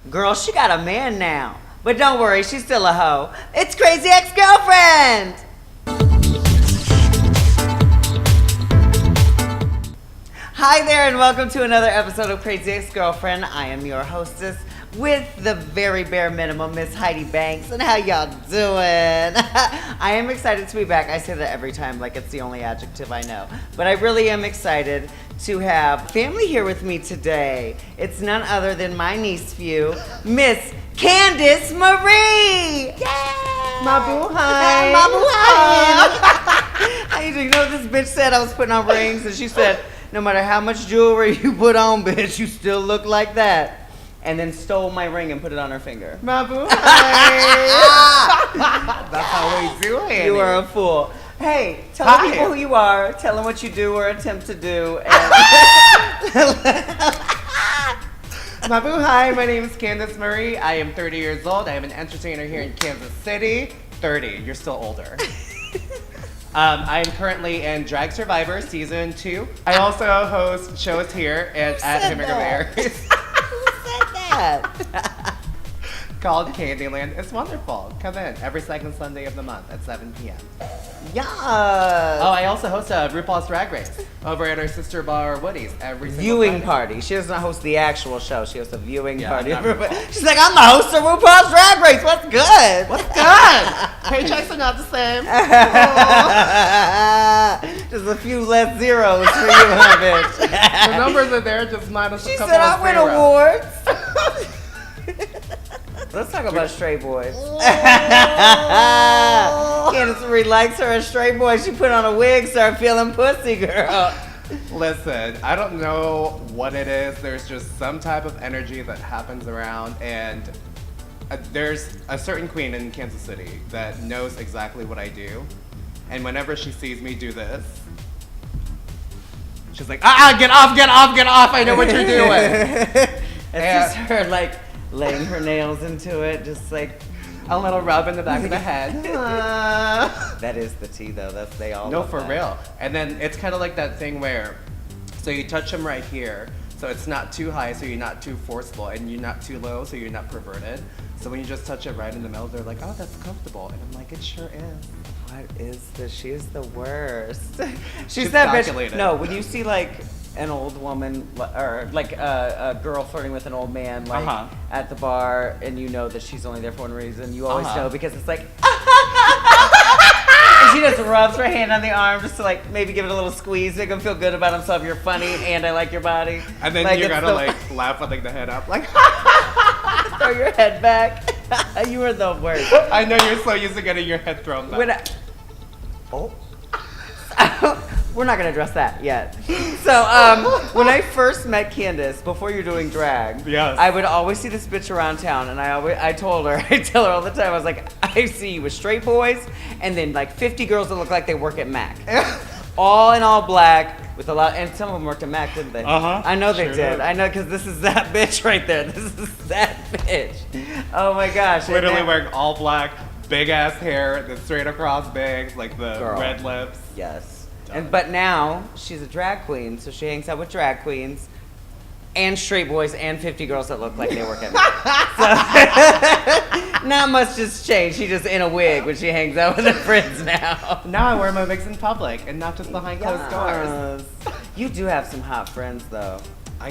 Girl, she got a man now. But don't worry, she's still a hoe. It's Crazy Ex-Girlfriend! Hi there, and welcome to another episode of Crazy Ex-Girlfriend. I am your hostess with the very bare minimum, Miss Heidi Banks. And how y'all doing? I am excited to be back. I say that every time like it's the only adjective I know. But I really am excited to have family here with me today. It's none other than my niece few, Miss Candice Marie! Yay! Mabu, hi. Mabu, hi. How you doing? You know what this bitch said? I was putting on rings and she said, no matter how much jewelry you put on, bitch, you still look like that. And then stole my ring and put it on her finger. Mabu, hi. That's how we do it. You are a fool. Hey, tell the people who you are. Tell them what you do or attempt to do. And Mabu, hi. My name is Candice Marie. I am 30 years old. I am an entertainer here in Kansas City. 30. You're still older. I am currently in Drag Survivor Season 2. I also host shows here at Hamburger Bears. Who said that? Called Candyland. It's wonderful. Come in every second Sunday of the month at 7 p.m. Yes. Oh, I also host a RuPaul's Drag Race over at our sister bar Woody's every single Viewing Sunday. party. She doesn't host the actual show. She hosts a viewing party. not RuPaul. She's like, I'm the host of RuPaul's Drag Race. What's good? What's good? Paychecks are not the same. Just a few less zeros for you, huh, bitch? The numbers are there, just minus a She couple said, of I win zeros. awards. Let's talk about straight boys. Candice Marie likes her a straight boy. She put on a wig, start feeling pussy, girl. Listen, I don't know what it is. There's just some type of energy that happens around, and there's a certain queen in Kansas City that knows exactly what I do. And whenever she sees me do this, she's like, get off, get off, get off. I know what you're doing. It's just her, like, laying her nails into it, just like A little rub in the back of the head. that is the tea, though. They all No, love for that. real. And then it's kind of like that thing where, so you touch them right here, so it's not too high, so you're not too forceful, and you're not too low, so you're not perverted. So when you just touch it right in the middle, they're like, oh, that's comfortable. And I'm like, it sure is. What is this? She is the worst. She's that bitch. calculated. No, when you see like an old woman or like a girl flirting with an old man like at the bar, and you know that she's only there for one reason, you always know because it's like, and she just rubs her hand on the arm just to like maybe give it a little squeeze, make him feel good about himself. You're funny, and I like your body. And then like, you gotta like laugh with like the head up, like throw your head back. You are the worst. I know you're so used to getting your head thrown back. We're not gonna address that yet. So, when I first met Candice, before you're doing drag, Yes. I would always see this bitch around town, and I told her, I tell her all the time, I was like, I see you with straight boys, and then like 50 girls that look like they work at Mac. All in all black, with a lot, and some of them worked at Mac, didn't they? I know they Sure did. did. I know, because this is that bitch right there. This is that bitch. Oh my gosh. Literally And wearing all black, big ass hair, the straight across bangs, like the Girl. red lips. Yes. But now she's a drag queen, so she hangs out with drag queens and straight boys and 50 girls that look like they work at Mac. So not much just changed. She's just in a wig when she hangs out with her friends now. Now I wear my wigs in public and not just behind closed doors. You do have some hot friends, though.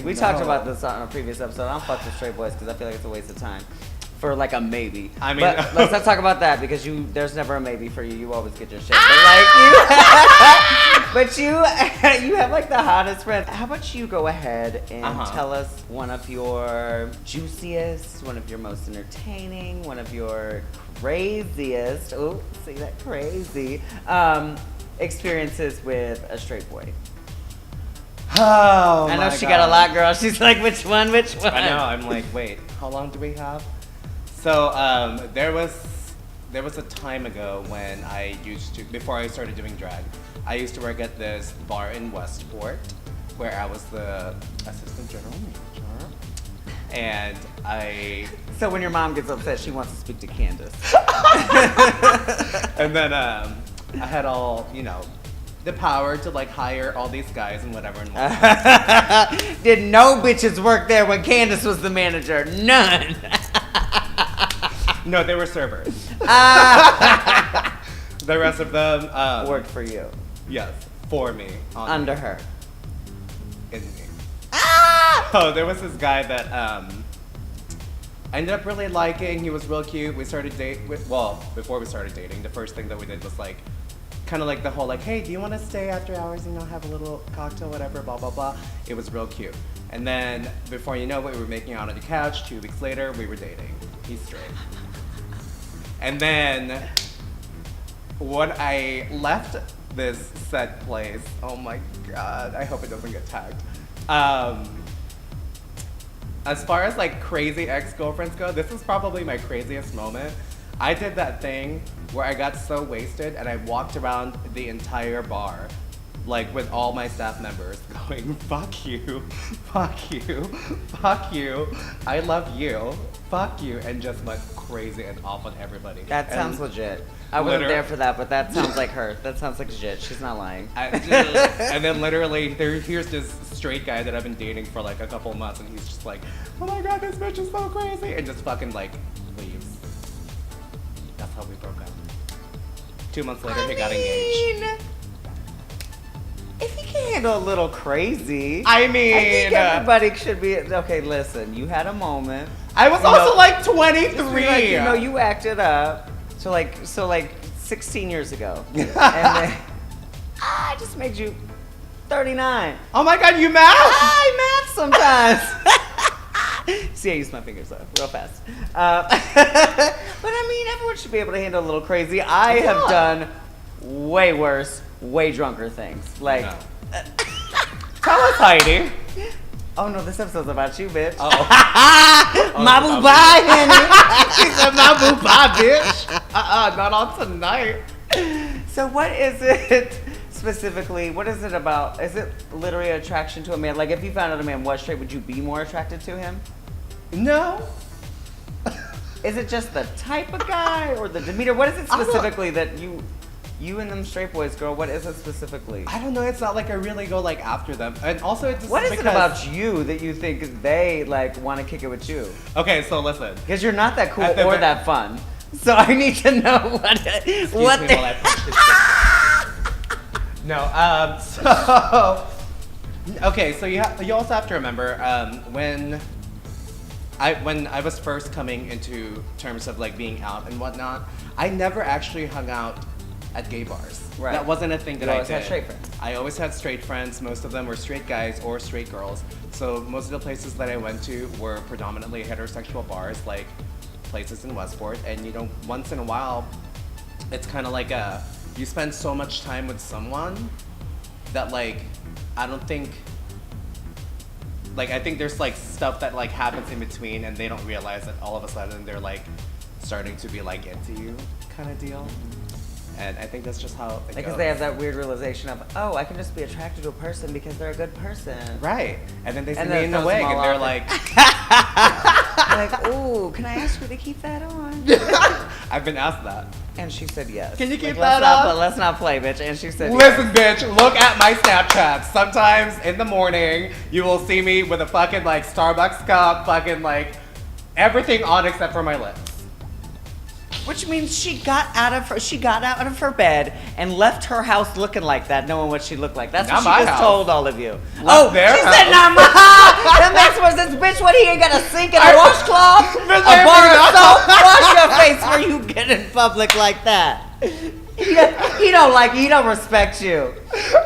We talked about this on a previous episode. I don't fuck with straight boys because I feel like it's a waste of time. For like a maybe. I mean, but let's not talk about that because there's never a maybe for you. You always get your shit. But you have like the hottest friends. How about you go ahead and tell us one of your juiciest, one of your most entertaining, one of your craziest, oh, see that crazy, experiences with a straight boy. Oh, I know she got a lot, girl. She's like, which one? I know. I'm like, wait, how long do we have? So there was a time ago when I used to, before I started doing drag, I used to work at this bar in Westport where I was the assistant general manager. And So when your mom gets upset, she wants to speak to Candice. and then I had all, the power to like hire all these guys and whatever and whatnot. Did no bitches work there when Candice was the manager? None. No, they were servers. The rest of them worked for you. Yes, for me. Under her. In me. Oh, there was this guy that I ended up really liking. He was real cute. We started before we started dating, the first thing that we did was like, kind of like the whole like, hey, do you want to stay after hours, have a little cocktail, whatever, blah, blah, blah. It was real cute. And then before you know it, we were making out on the couch. 2 weeks later, we were dating. He's straight. And then when I left this said place, oh my God, I hope it doesn't get tagged. As far as like crazy ex-girlfriends go, this is probably my craziest moment. I did that thing where I got so wasted and I walked around the entire bar, like with all my staff members going, fuck you, fuck you, fuck you, I love you, fuck you, and just went crazy and off on everybody. That sounds legit. I wasn't there for that, but that sounds like her. That sounds like legit. She's not lying. And then literally, here's this straight guy that I've been dating for like a couple of months, and he's just like, oh my God, this bitch is so crazy, and just fucking like leaves. That's how we broke up. 2 months later, he got engaged. If he can handle a little crazy, I think everybody should be. Okay, listen, you had a moment. I was also like 23. Like, you acted up. So like 16 years ago, and then I just made you 39. Oh my God, you math? I math sometimes. See, I use my fingers though, real fast. But I mean, everyone should be able to handle a little crazy. I have done way worse, way drunker things. Like, tell us, Heidi. Oh no, this episode's about you, bitch. My boo bye, Henry. She said my boo bye, bitch. Not on tonight. So what is it specifically? What is it about? Is it literally attraction to a man? Like if you found out a man was straight, would you be more attracted to him? No. Is it just the type of guy or the demeanor? What is it specifically that you and them straight boys, girl, what is it specifically? I don't know. It's not like I really go like after them. And also it's just what is it about you that you think they like want to kick it with you? Okay, so listen. Because you're not that cool or that fun. So I need to know what No, okay, so you also have to remember when I was first coming into terms of like being out and whatnot, I never actually hung out at gay bars. Right. That wasn't a thing that I did. Had straight friends. I always had straight friends. Most of them were straight guys or straight girls. So most of the places that I went to were predominantly heterosexual bars, like places in Westport. And once in a while, it's kind of like you spend so much time with someone that like, I think there's like stuff that like happens in between and they don't realize that all of a sudden they're like starting to be like into you kind of deal. And I think that's just how it because goes. they have that weird realization of, oh, I can just be attracted to a person because they're a good person. Right. And then they see me in the wig and they're like... like, ooh, can I ask you to keep that on? I've been asked that. And she said yes. Can you keep that on? Let's not play, bitch. And she said listen, bitch, look at my Snapchat. Sometimes in the morning, you will see me with a fucking like Starbucks cup, fucking like everything on except for my lips. Which means she got out of her bed and left her house looking like that, knowing what she looked like. That's what she just told all of you. Oh, she said, "Not my house." That makes more sense, bitch. What, he ain't got a sink and a washcloth, a bar of soap? Wash your face before you get in public like that. He don't respect you.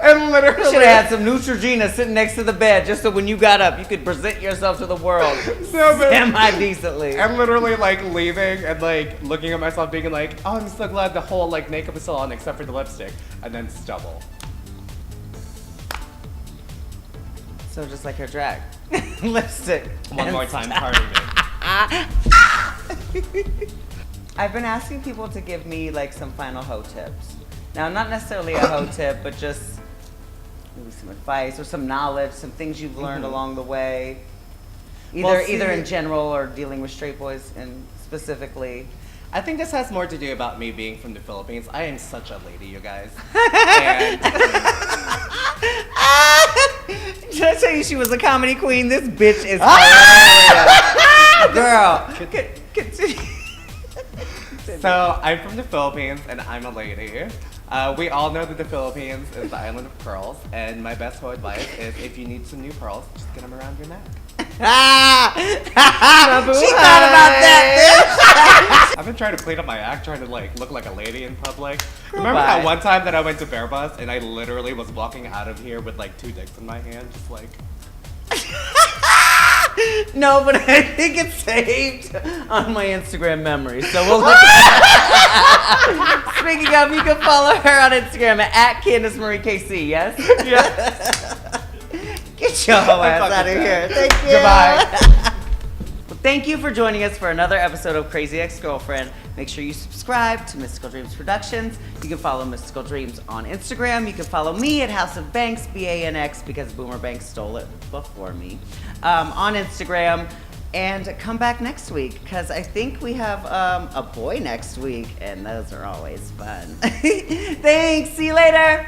And literally, you should have had some Neutrogena sitting next to the bed just so when you got up, you could present yourself to the world semi-decently. I'm literally like leaving and like looking at myself being like, oh, I'm so glad the whole like makeup is still on except for the lipstick, and then stubble. So just like her drag. Lipstick. One more time, pardon me. I've been asking people to give me like some final hoe tips. Now, not necessarily a hoe tip, but just maybe some advice or some knowledge, some things you've learned along the way. Either in general or dealing with straight boys and specifically. I think this has more to do about me being from the Philippines. I am such a lady, you guys. And Did I tell you she was a comedy queen? This bitch is hilarious. Girl, continue. So I'm from the Philippines and I'm a lady. We all know that the Philippines is the island of pearls, and my best hoe advice is if you need some new pearls, just get them around your neck. She thought about that, bitch. I've been trying to clean up my act, trying to like look like a lady in public. Remember that one time that I went to Bear Bus and I literally was walking out of here with like 2 dicks in my hand, just like. No, but I think it's saved on my Instagram memory, so we'll look at it. Speaking of, you can follow her on Instagram at Candice Marie KC, yes? Yes. Get your whole ass out of here. Thank you. Goodbye. Well, thank you for joining us for another episode of Crazy Ex-Girlfriend. Make sure you subscribe to Mystical Dreams Productions. You can follow Mystical Dreams on Instagram. You can follow me at House of Banks, BANX, because Boomer Banks stole it before me, on Instagram. And come back next week, because I think we have a boy next week, and those are always fun. Thanks. See you later.